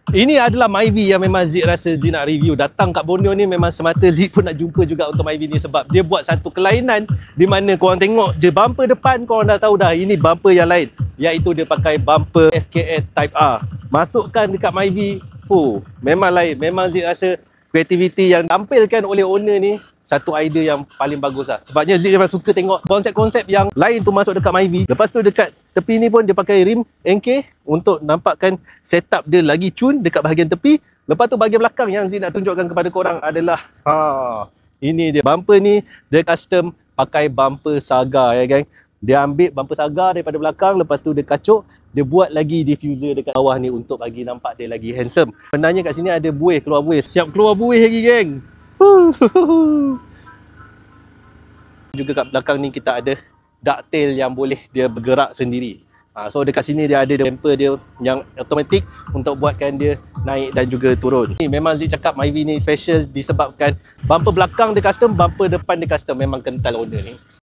Ini adalah Myvi yang memang Zik rasa Zik nak review. Datang kat Borneo ni memang semata Zik pun nak jumpa juga untuk Myvi ni, sebab dia buat satu kelainan di mana korang tengok je bumper depan, korang dah tahu dah ini bumper yang lain, iaitu dia pakai bumper FKS Type R. Masukkan dekat Myvi, memang lain. Memang Zik rasa kreativiti yang tampilkan oleh owner ni satu idea yang paling bagus lah. Sebabnya Zik memang suka tengok konsep-konsep yang lain tu masuk dekat Myvi. Lepas tu dekat tepi ni pun dia pakai rim NK untuk nampakkan setup dia lagi cun dekat bahagian tepi. Lepas tu bahagian belakang yang Zik nak tunjukkan kepada korang adalah ini dia. Bumper ni dia custom pakai bumper Saga ya gang. Dia ambil bumper Saga daripada belakang, lepas tu dia kacuk, dia buat lagi diffuser dekat bawah ni untuk bagi nampak dia lagi handsome. Sebenarnya kat sini ada buih, keluar buih. Siap keluar buih lagi geng. Juga kat belakang ni kita ada ducktail yang boleh dia bergerak sendiri. So dekat sini dia ada damper dia yang automatik untuk buatkan dia naik dan juga turun. Ni memang Zik cakap Myvi ni special disebabkan bumper belakang dia custom, bumper depan dia custom. Memang kental owner ni.